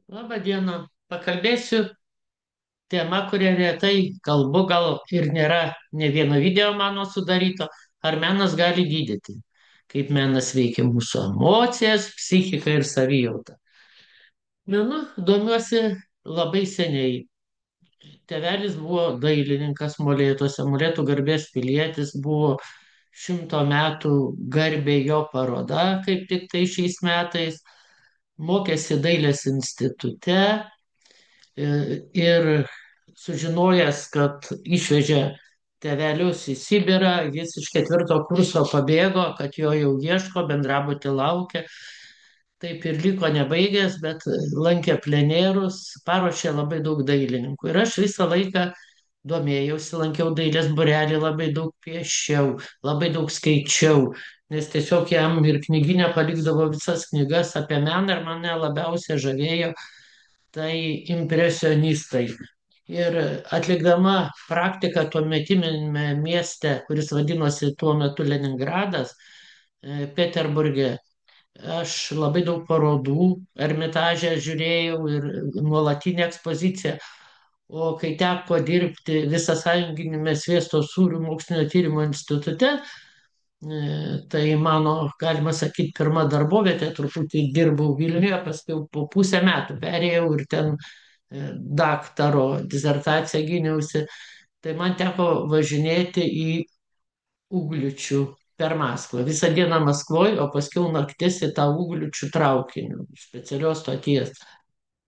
Labą dieną. Pakalbėsiu tema, kurią retai kalbu, gal ir nėra ne vieno video mano sudaryto. Ar menas gali gydyti? Kaip menas veikia mūsų emocijas, psichiką ir savijautą. Menu domiuosi labai seniai. Tėvelis buvo dailininkas Molėtuose, Molėtų garbės pilietis, buvo 100 metų garbė jo paroda, kaip tik tai šiais metais. Mokėsi dailės institute. Ir sužinojęs, kad išvežė tėvelius į Sibirą, jis iš 4. kurso pabėgo, kad jo jau ieško, bendrabutį laukia. Taip ir liko nebaigęs, bet lankė plenėrus, paruošė labai daug dailininkų. Ir aš visą laiką domėjausi, lankiau dailės būrelį, labai daug piešiau, labai daug skaičiau, nes tiesiog jam ir knyginė palikdavo visas knygas apie meną ir mane labiausiai žavėjo tai impresionistai. Ir atlikdama praktiką tuometinėme mieste, kuris vadinosi tuo metu Leningradas, Peterburge, aš labai daug parodų Ermitaže žiūrėjau ir nuolatinę ekspoziciją. O kai teko dirbti Visasąjunginiame Sviesto sūrių mokslinio tyrimo institute, tai mano, galima sakyti, pirma darbovietė, truputį dirbau Vilniuje, paskui po pusę metų perėjau ir ten daktaro disertaciją gyniausi. Tai man teko važinėti į Ugliučių per Maskvą. Visą dieną Maskvoje, o paskui naktis į tą Ugliučių traukiniu, specialios stoties.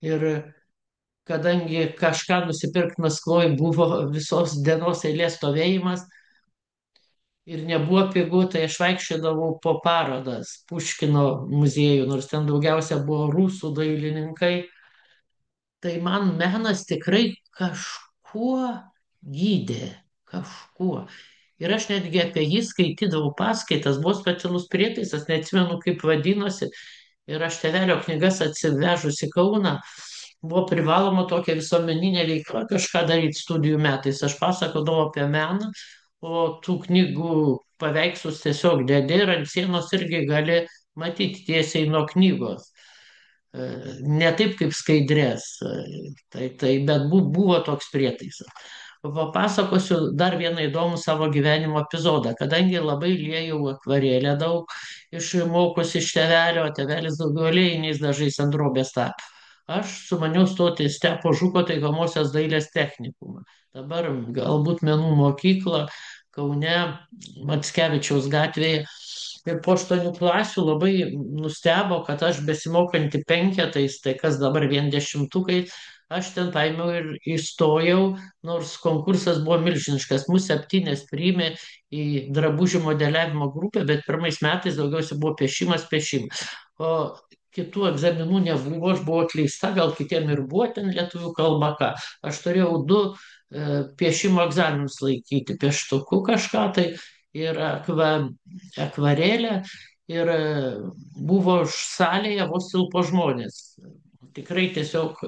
Ir kadangi kažką nusipirkti Maskvoje buvo visos dienos eilės stovėjimas, ir nebuvo pigu, tai aš vaikščiodavau po parodas Puškino muziejų, nors ten daugiausia buvo rusų dailininkai. Tai man menas tikrai kažkuo gydė, kažkuo. Ir aš netgi apie jį skaitydavau paskaitas, buvo specialus prietaisas, neatsimenu kaip vadinosi. Ir aš tėvelio knygas atsivežus į Kauną, buvo privaloma tokia visuomeninė veikla kažką daryti studijų metais. Aš pasakodavau apie meną, o tų knygų paveikslus tiesiog dedi ir ant sienos irgi gali matyti tiesiai nuo knygos. Ne taip kaip skaidrės, bet buvo toks prietaisas. Papasakosiu dar vieną įdomų savo gyvenimo epizodą. Kadangi labai liejau akvarėlę daug, išmokus iš tėvelio, o tėvelis daugiau aliejiniais dažais ant drobės tapo. Aš sumaniau stoti į Stepo Žuko taikomosios dailės technikumą. Dabar galbūt menų mokykla Kaune, Mackevičiaus gatvėje. Ir po 8 klasių labai nustebo, kad aš besimokanti penketais, tai kas dabar vien dešimtukai, aš ten paėmiau ir įstojau, nors konkursas buvo milžiniškas. Mūsų 7 priėmė į drabužių modeliavimo grupę, bet pirmais metais daugiausiai buvo piešimas. O kitų egzaminų nebuvo, aš buvau atleista, gal kitiem ir buvo ten lietuvių kalba ką. Aš turėjau du piešimo egzaminus laikyti, pieštuku kažką tai ir akvarelę. Ir buvo salėje vos tilpo žmonės. Tikrai tiesiog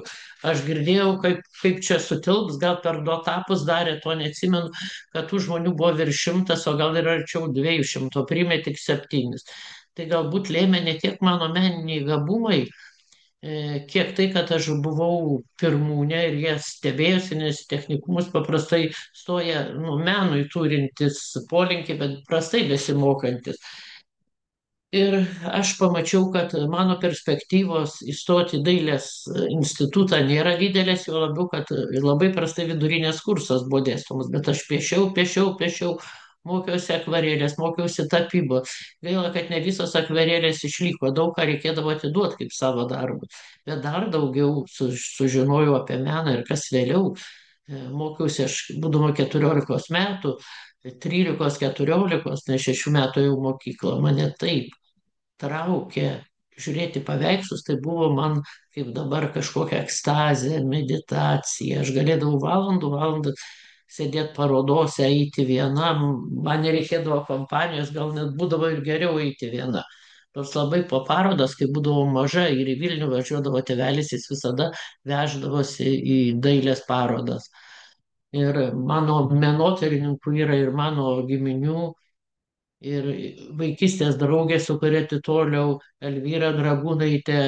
aš girdėjau, kaip čia sutilps, gal per du etapus darė, to neatsimenu, kad tų žmonių buvo virš 100, o gal ir arčiau 200, priėmė tik 7. Tai galbūt lėmė ne tiek mano meniniai gabumai, kiek tai, kad aš buvau pirmūnė ir jie stebėjosi, nes technikumus paprastai stoja menui turintis polinkį, bet prastai besimokantis. Ir aš pamačiau, kad mano perspektyvos įstoti į dailės institutą nėra didelės, jo labiau, kad labai prastai vidurinės kursas buvo dėstomas, bet aš piešiau, mokiausi akvarėlės, mokiausi tapybos. Gaila, kad ne visos akvarėlės išliko, daug ką reikėdavo atiduoti kaip savo darbus. Bet dar daugiau sužinojau apie meną ir kas vėliau. Mokiausi aš, būdama 14 metų, 13, 14, ne 6 metų jau mokyklą. Mane taip traukė žiūrėti paveikslus, tai buvo man kaip dabar kažkokia ekstazė, meditacija. Aš galėdavau valandų sėdėti parodose, eiti viena, man nereikėdavo kompanijos, gal net būdavo ir geriau eiti viena. Nors labai po parodas, kai būdavo maža ir į Vilnių važiuodavo tėvelis, jis visada veždavosi į dailės parodas. Ir mano menotyrininkų yra ir mano giminių. Ir vaikystės draugė, su kuria atitoliau, Elvyra Dragūnaitė,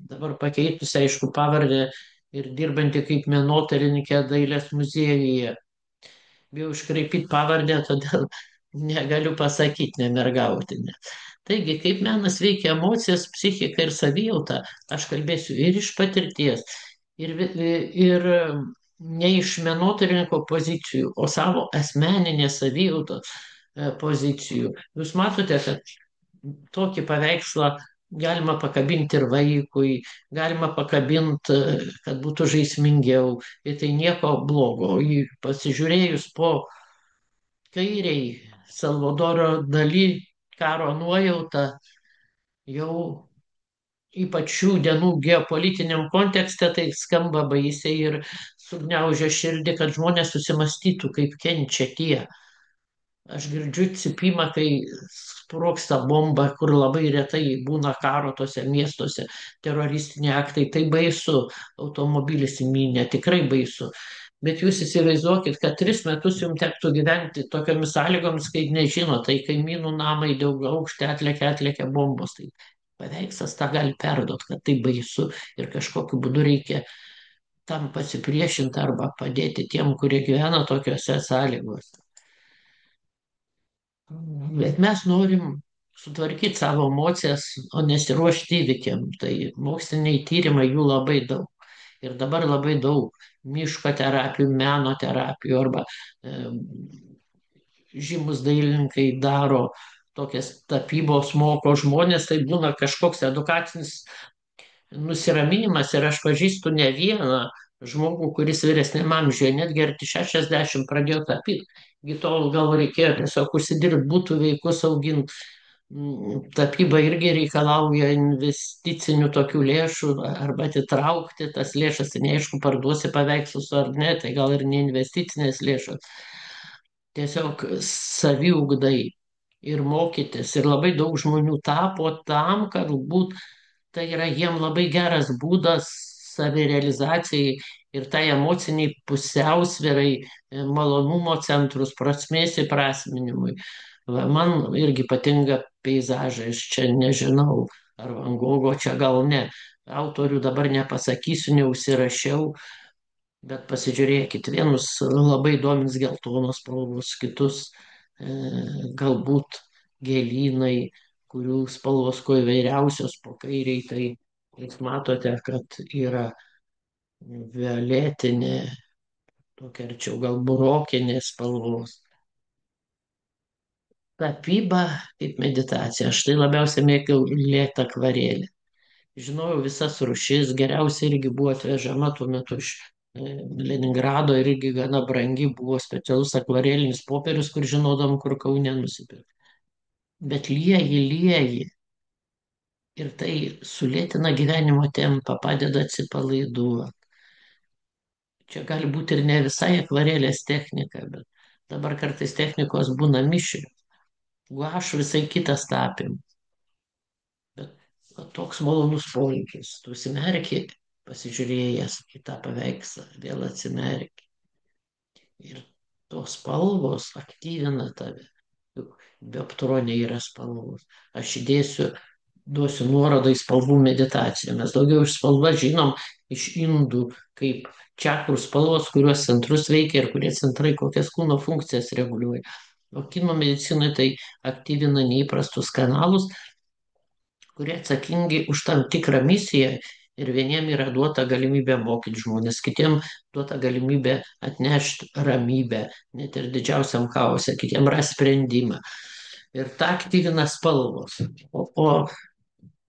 dabar pakeitusi, aišku, pavardę ir dirbanti kaip menotyrininkė dailės muziejuje. Bijau iškraipyti pavardę, todėl negaliu pasakyti, nemergautinė. Taigi, kaip menas veikia emocijas, psichiką ir savijautą, aš kalbėsiu ir iš patirties, ir ne iš menotyrininko pozicijų, o savo asmeninės savijautos pozicijų. Jūs matote, kad tokį paveikslą galima pakabinti ir vaikui, galima pakabinti, kad būtų žaismingiau. Ir tai nieko blogo. Jį pasižiūrėjus po kairiai Salvadoro Dali karo nuojauta jau ypač šių dienų geopolitiniam kontekste tai skamba baisiai ir sugniaužia širdį, kad žmonės susimastytų, kaip kenčia tie. Aš girdžiu cypimą, kai sproksta bomba, kur labai retai būna karo tose miestuose, teroristiniai aktai. Tai baisu, automobilis įmynė, tikrai baisu. Bet jūs įsivaizduokit, kad 3 metus jums tektų gyventi tokiamis sąlygomis, kai nežino, tai kaimynų namai daug aukštė atlekia bombos. Tai paveikslas tą gali perduoti, kad tai baisu ir kažkokiu būdu reikia tam pasipriešinti arba padėti tiem, kurie gyvena tokiuose sąlygose. Bet mes norim sutvarkyti savo emocijas, o nesiruošti įvykiam. Tai moksliniai tyrimai jų labai daug. Ir dabar labai daug miško terapijų, meno terapijų arba žymus dailininkai daro tokias tapybos, moko žmonės, tai būna kažkoks edukacinis nusiraminimas ir aš pažįstu ne vieną žmogų, kuris vyresnėm amžiuje, netgi arti 60 pradėjo tapyti. Iki tol gal reikėjo tiesiog užsidirbti būtų vaikus auginti. Tapyba irgi reikalauja investicinių tokių lėšų arba atitraukti tas lėšas, tai neaišku, parduosi paveikslus ar ne, tai gal ir ne investicinės lėšos. Tiesiog saviugdai ir mokytis. Ir labai daug žmonių tapo tam, kad būt tai yra jiem labai geras būdas savirealizacijai ir tai emociniai pusiausvirai, malonumo centrus, prasmės įprasminimui. Va, man irgi patinka peizažai, aš čia nežinau, ar Van Gogo čia gal ne. Autorių dabar nepasakysiu, neužsirašiau, bet pasižiūrėkit, vienus labai domins geltonos spalvos, kitus galbūt gėlynai, kurių spalvos kuo įvairiausios po kairiai, tai jūs matote, kad yra violetinė, tokia arčiau gal burokinės spalvos. Tapyba kaip meditacija. Aš tai labiausiai mėgau lėtą akvarėlį. Žinojau visas rūšis, geriausia irgi buvo atvežama tuo metu iš Leningrado ir irgi gana brangi buvo specialus akvarelinis popierius, kur žinodam, kur Kaune nusipirkti. Bet lieji ir tai sulėtina gyvenimo tempą, padeda atsipalaiduoti. Čia gali būti ir ne visai akvarelės technika, bet dabar kartais technikos būna mišrios. Guaš visai kitas tapim. Bet va, toks malonus poreikis. Tu užsimerki, pasižiūrėjęs į tą paveikslą, vėl atsimerki. Ir tos spalvos aktyvina tave. Juk bioptronė yra spalvos. Aš duosiu nuorodą į spalvų meditaciją. Mes daugiau iš spalvas žinom iš indų, kaip čakrų spalvos, kuriuos centrus veikia ir kurie centrai kokias kūno funkcijas reguliuoja. O kino medicinoje tai aktyvina neįprastus kanalus, kurie atsakingi už tam tikrą misiją ir vieniem yra duota galimybė mokyti žmonės, kitiem duota galimybė atnešti ramybę, net ir didžiausiam chaose, kitiem ras sprendimą. Ir tą aktyvina spalvos. O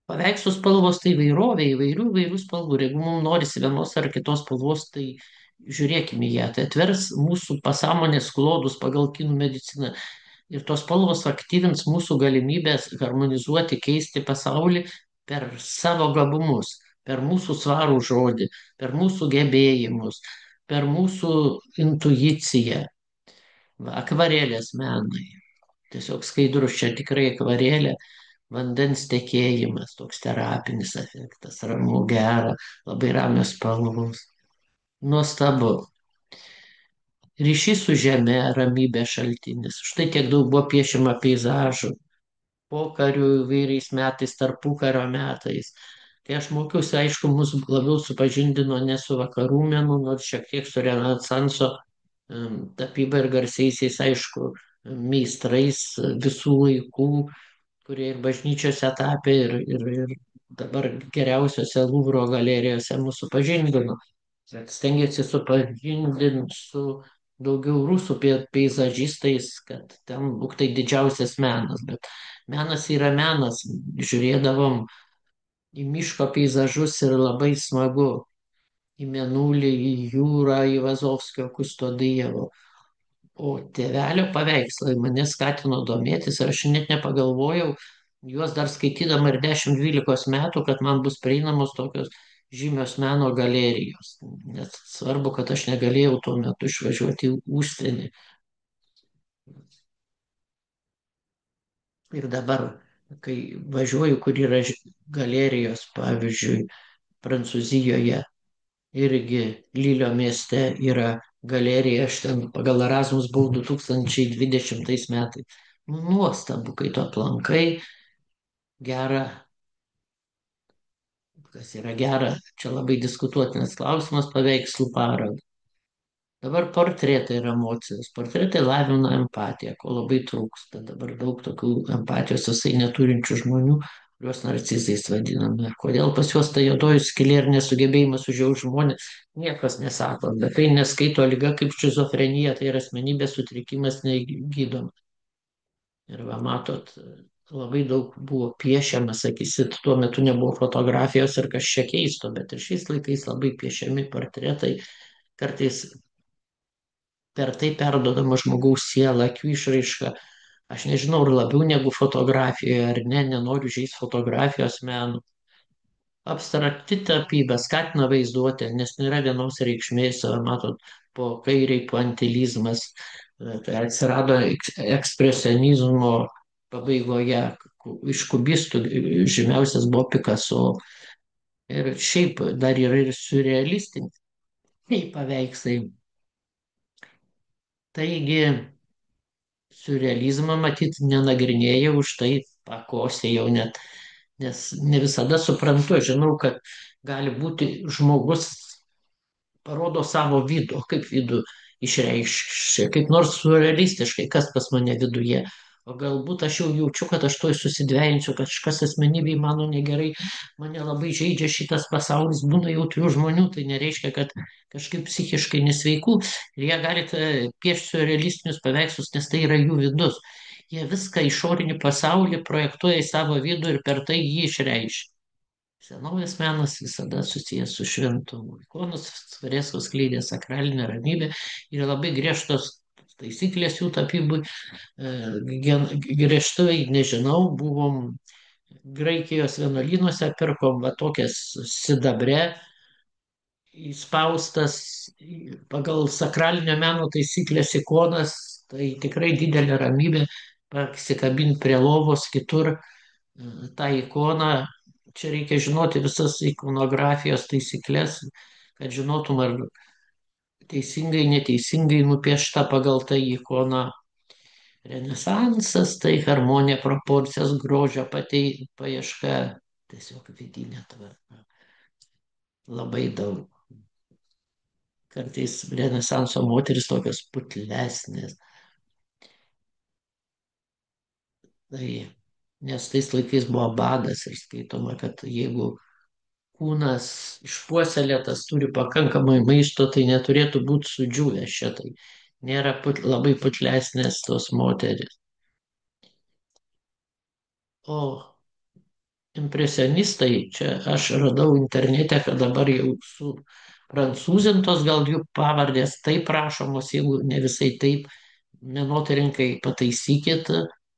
paveikslų spalvos tai įvairovė, įvairių spalvų. Ir jeigu mums norisi vienos ar kitos spalvos, tai žiūrėkime į ją. Tai atvers mūsų pasąmonės klodus pagal kinų mediciną. Ir tos spalvos aktyvins mūsų galimybės harmonizuoti, keisti pasaulį per savo gabumus, per mūsų svarų žodį, per mūsų gebėjimus, per mūsų intuiciją. Va, akvarelės menai. Tiesiog skaidrus čia tikrai akvarelė, vandens tekėjimas, toks terapinis efektas, ramu, gera, labai ramios spalvos. Nuostabu. ryšys su žeme, ramybės šaltinis. Štai tiek daug buvo piešiama peizažų pokariu įvairiais metais, tarpukario metais. Kai aš mokiausi, aišku, mus labiau supažindino ne su vakarų menu, nors šiek tiek su Renesanso tapyba ir garsiaisiais, aišku, meistrais visų laikų, kurie ir bažnyčiose tapė, ir dabar geriausiose Luvro galerijose mūsų pažindino. Bet stengiasi supažindinti su daugiau rusų peizažistais, kad ten būk tai didžiausias menas. Bet menas yra menas. Žiūrėdavom į miško peizažus ir labai smagu. Į Mėnulį, į jūrą, į Vazovskio Kustodievo. O tėvelio paveikslai mane skatino domėtis ir aš net nepagalvojau, juos dar skaitydama ir 10-12 metų, kad man bus prieinamos tokios žymios meno galerijos. Net svarbu, kad aš negalėjau tuo metu išvažiuoti į užsienį. Ir dabar, kai važiuoju, kur yra galerijos, pavyzdžiui, Prancūzijoje, irgi Lilio mieste yra galerija, aš ten pagal Erasmus buvau 2020 metais. Nu, nuostabu, kai tu aplankai gerą, kas yra gera, čia labai diskutuotinas klausimas, paveikslų parodą. Dabar portretai yra emocijos. Portretai lavina empatiją, ko labai trūksta. Dabar daug tokių empatijos visai neturinčių žmonių, kuriuos narcizais vadiname. Ir kodėl pas juos ta juodoji skylė ir nesugebėjimas užjausti žmonės, niekas nesako. Bet tai neskaito lyga kaip šizofrenija, tai yra asmenybės sutrikimas negydoma. Ir va, matot, labai daug buvo piešiama, sakysit, tuo metu nebuvo fotografijos ir kas čia keisto, bet ir šiais laikais labai piešiami portretai, kartais per tai perdodama žmogaus siela, akių išraiška. Aš nežinau, ar labiau negu fotografijoje, ar ne, nenoriu žaisti fotografijos menų. Abstrakti tapyba skatina vaizduotę, nes nėra vienos reikšmės, matot, po kairiai pointilizmas, tai atsirado ekspresionizmo pabaigoje, iš kubistų žymiausias buvo Picasso. Ir šiaip dar yra ir surrealistiniai paveikslai. Taigi, surrealizmą matyt nenagrinėjau, už tai pakosėjau net, nes ne visada suprantu, žinau, kad gali būti žmogus parodo savo vidų, kaip vidų išreiškia, kaip nors surrealistiškai, kas pas mane viduje. O galbūt aš jau jaučiu, kad aš toj susidvejinsiu, kad kažkas asmenybėj mano negerai, mane labai žaidžia šitas pasaulis, būna jautrių žmonių, tai nereiškia, kad kažkaip psichiškai nesveikų. Ir jie galite piešti surrealistinius paveikslus, nes tai yra jų vidus. Jie viską išorinį pasaulį projektuoja į savo vidų ir per tai jį išreiškia. Senovės menas visada susijęs su šventumu. Ikonos freskos skleidė sakralinę ramybę ir labai griežtos taisyklės jų tapybui. Griežtai nežinau, buvom Graikijos vienuolynuose, pirkom va tokias sidabre įspaustas pagal sakralinio meno taisyklės ikonas, tai tikrai didelė ramybė pasikabinti prie lovos kitur tą ikoną. Čia reikia žinoti visas ikonografijos taisyklės, kad žinotum, ar teisingai, neteisingai nupiešta pagal tą ikoną. Renesansas, tai harmonija, proporcijos, grožio paieška, tiesiog vidinė tvarka. Labai daug. Kartais Renesanso moteris tokios putlesnės. Tai, nes tais laikais buvo badas ir skaitoma, kad jeigu kūnas išpuoselėtas turi pakankamai maisto, tai neturėtų būti sudžiūvęs šitai. Nėra labai putlesnės tos moteris. O impresionistai, čia aš radau internete, kad dabar jau su prancūzintos gal jų pavardės taip rašomos, jeigu ne visai taip, menotyrininkai pataisykit,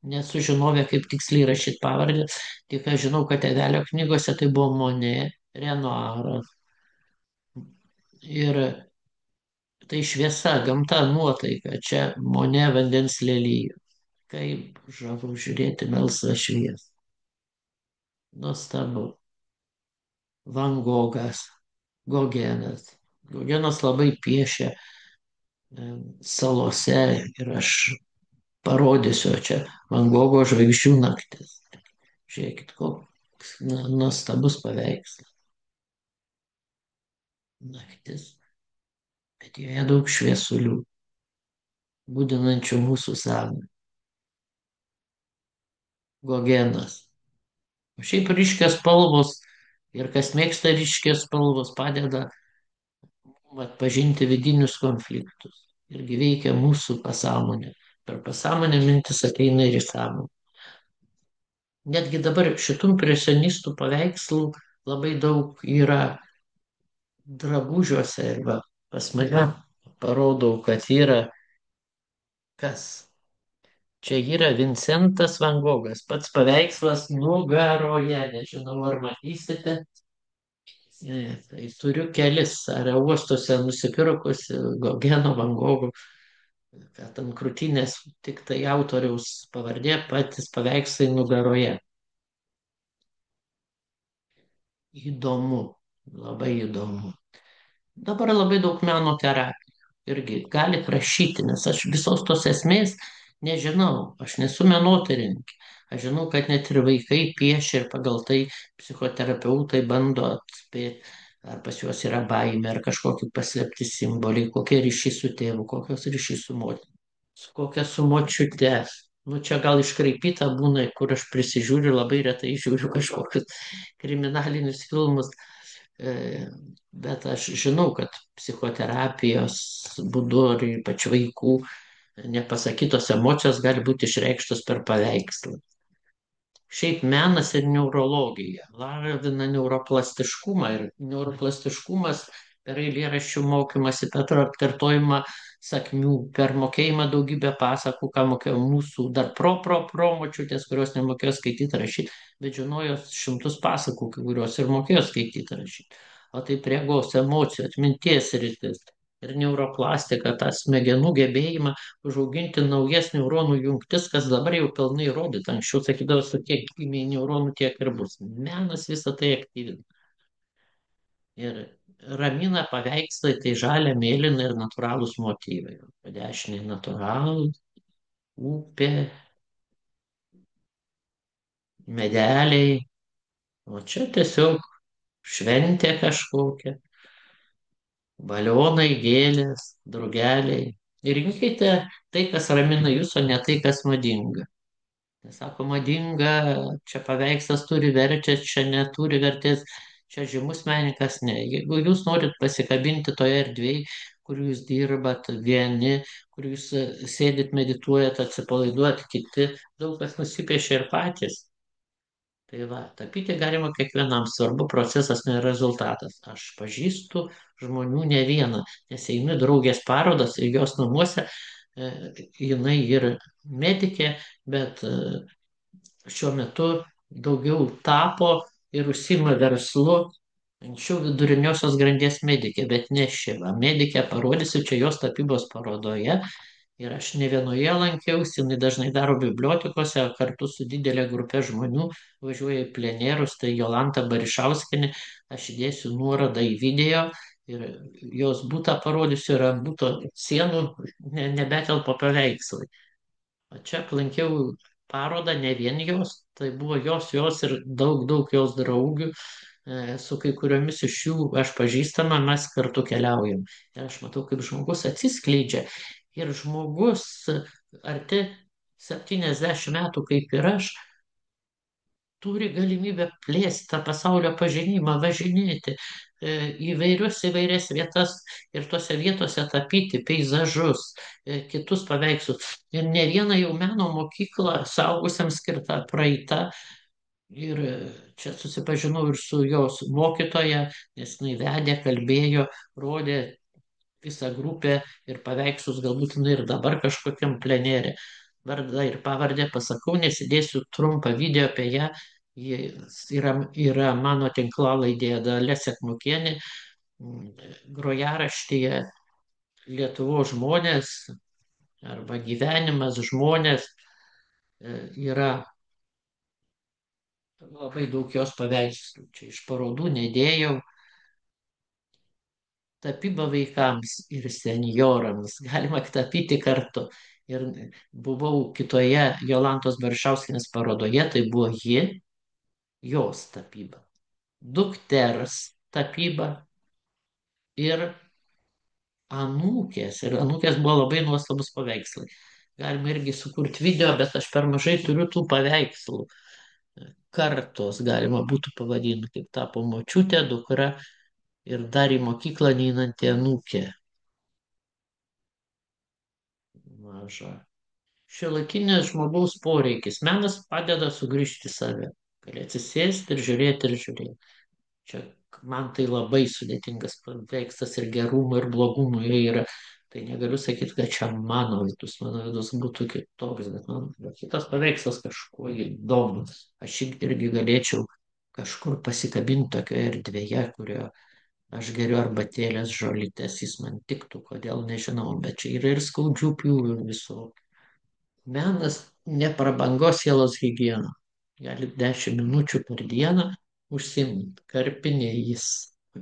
nesužinovę, kaip tiksliai rašyti pavardę, tik aš žinau, kad tėvelio knygose tai buvo Monet, Renoiras. Ir tai šviesa, gamta, nuotaika, čia Monet vandens lelijų. Kaip žavu žiūrėti melsvą šviesą. Nuostabu. Van Gogas, Gogenas. Gogenas labai piešia salose ir aš parodysiu čia Van Gogo žvaigždžių naktis. Žiūrėkit, koks nuostabus paveikslas. Naktis, bet joje daug šviesulių, būdinančių mūsų sąmonę. Gogenas. O šiaip ryškios spalvos ir kas mėgsta ryškios spalvos padeda atpažinti vidinius konfliktus. Irgi veikia mūsų pasąmonė. Per pasąmonę mintis ateina ir į sąmonę. Netgi dabar šitų impresionistų paveikslų labai daug yra drabužiuose arba pas mane parodau, kad yra kas. Čia yra Vincentas Van Gogas, pats paveikslas nugaroje, nežinau ar matysite. Tai turiu kelis aerouostuose nusipirkusi Gogeno Van Gogo, kad ant krūtinės tik tai autoriaus pavardė, patys paveikslai nugaroje. Įdomu, labai įdomu. Dabar labai daug meno terapijų. Irgi gali prašyti, nes aš visos tos esmės nežinau. Aš nesu menotyrininkė. Aš žinau, kad net ir vaikai piešia ir pagal tai psichoterapeutai bando atspėti, ar pas juos yra baimė, ar kažkokie paslėpti simboliai, kokie ryšiai su tėvu, kokios ryšiai su motina, su kokia su močiute. Nu, čia gal iškraipyta būna, kur aš prisižiūriu, labai retai žiūriu kažkokius kriminalinius filmus. E, Bet aš žinau, kad psichoterapijos būdu ir ypač vaikų nepasakytos emocijos gali būti išreikštos per paveikslą. Šiaip menas ir neurologija lavina neuroplastiškumą ir neuroplastiškumas per eilėraščių mokymasi, per atkartojimą sakmių, per mokėjimą daugybę pasakų, ką mokėjo mūsų dar pro močiutės, kurios nemokėjo skaityti rašyti, bet žinojo šimtus pasakų, kurios ir mokėjo skaityti rašyti. O tai regos, emocijų, atminties rytis ir neuroplastika, tą smegenų gebėjimą užauginti naujas neuronų jungtis, kas dabar jau pilnai įrodyta. Anksčiau sakydavo, su kiek gimė neuronų, tiek ir bus. Menas visą tai aktyvina. Ir ramina paveikslai, tai žalia, mėlyna ir natūralūs motyvai. Dešiniai natūralūs, upė, medeliai, o čia tiesiog šventė kažkokia, balionai, gėlės, drugeliai. Ir rinkite tai, kas ramina jūs, o ne tai, kas madinga. Sako, madinga, čia paveikslas turi vertę, čia neturi vertės, čia žymus menininkas, ne. Jeigu jūs norit pasikabinti toje erdvėje, kur jūs dirbat vieni, kur jūs sėdit, medituojat, atsipalaiduojat, kiti, daug kas nusipiešia ir patys. Tai va, tapyti galima kiekvienam, svarbu procesas, ne rezultatas. Aš pažįstu žmonių ne vieną, nes einu į draugės parodas ir jos namuose, jinai ir medikė, bet šiuo metu daugiau tapo ir užsima verslu. Anksčiau viduriniosios grandies medikė, bet ne ši. Va, medikė parodysiu čia jos tapybos parodoje. Ir aš ne vienoje lankiausi, jinai dažnai daro bibliotekose, kartu su didelė grupė žmonių važiuoja į plenerus, tai Jolanta Barišauskienė, aš įdėsiu nuorodą į video ir jos būtą parodysiu ir ant būto sienų nebetelpa paveikslai. O čia aplankiau parodą ne vien jos, tai buvo jos ir daug jos draugių, su kai kuriomis iš jų aš pažįstama, mes kartu keliaujam. Ir aš matau, kaip žmogus atsiskleidžia. Ir žmogus arti 70 metų, kaip ir aš, turi galimybę plėsti tą pasaulio pažinimą, važinėti įvairias vietas ir tose vietose tapyti peizažus, kitus paveikslus. Ir ne viena jau meno mokykla suaugusiams skirta praeita. Ir čia susipažinau ir su jos mokytoja, nes jinai vedė, kalbėjo, rodė visą grupę ir paveikslus, galbūt jinai ir dabar kažkokiam plenerė. Vardą ir pavardę pasakau, nesidėsiu trumpą video apie ją. Ji yra mano tinklalaidėje Dalia Sekmukienė, grojaraštyje Lietuvos žmonės arba gyvenimas žmonės, yra labai daug jos paveikslų. Čia iš parodų nedėjau. tapyba vaikams ir senjorams. Galima tapyti kartu. Ir buvau kitoje Jolantos Baršauskienės parodoje, tai buvo ji, jos tapyba. Dukters tapyba ir anūkės. Ir anūkės buvo labai nuostabus paveikslai. Galima irgi sukurti video, bet aš per mažai turiu tų paveikslų. Kartos galima būtų pavadinti, kaip tapo močiutė, dukra ir dar į mokyklą neinanti anūkė. Maža. Šiuolaikinės žmogaus poreikis. Menas padeda sugrįžti į save. Gali atsisėsti ir žiūrėti ir žiūrėti. Čia man tai labai sudėtingas paveikslas ir gerumo ir blogumo jo yra. Tai negaliu sakyti, kad čia mano vidus būtų kitoks, bet man kitas paveikslas kažkuo įdomus. Aš irgi galėčiau kažkur pasikabinti tokioje erdvėje, kurioje aš geriu arbatėlės žolytės, jis man tiktų, kodėl nežinau, bet čia yra ir skaudžių pjūvių ir viso. Menas ne prabangos sielos higiena. Gali 10 minučių per dieną užsimti karpiniais.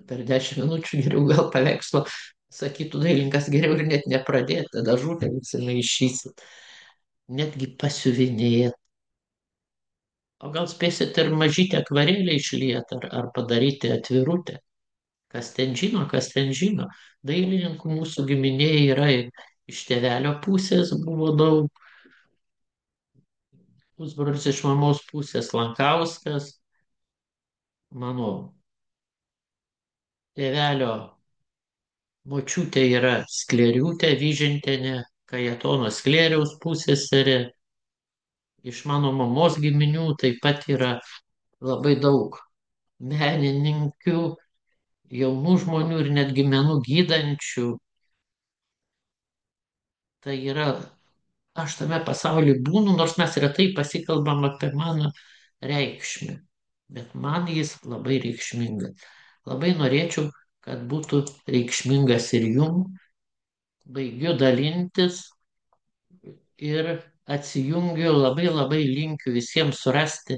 Per 10 minučių geriau gal paveikslo, sakytų dailininkas, geriau ir net nepradėti, tada žūtę visi maišysit. Netgi pasiuvinėt. O gal spėsit ir mažytę akvarėlę išliet ar padaryti atvirutę. Kas ten žino, kas ten žino. Dailininkų mūsų giminėje yra iš tėvelio pusės buvo daug. Pusbrolis iš mamos pusės Lankauskas, mano tėvelio močiutė yra Sklėriūtė Vyžintienė, Kajetono Sklėriaus pusseserė. Iš mano mamos giminių taip pat yra labai daug menininkių, jaunų žmonių ir netgi menų gydančių. Tai yra, aš tame pasaulyje būnu, nors mes retai pasikalbam apie mano reikšmę, bet man jis labai reikšmingas. Labai norėčiau, kad būtų reikšmingas ir jum. Baigiu dalintis ir atsijungiu, labai labai linkiu visiems surasti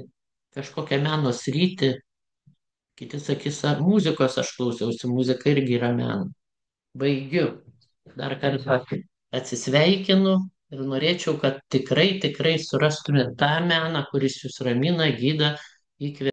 kažkokią meno sritį. Kiti sakys, ar muzikos aš klausiausi, muzika irgi yra meno. Baigiu. Dar kartą atsisveikinu ir norėčiau, kad tikrai, tikrai surastumėte tą meną, kuris jūs ramina, gydo, įkvepia.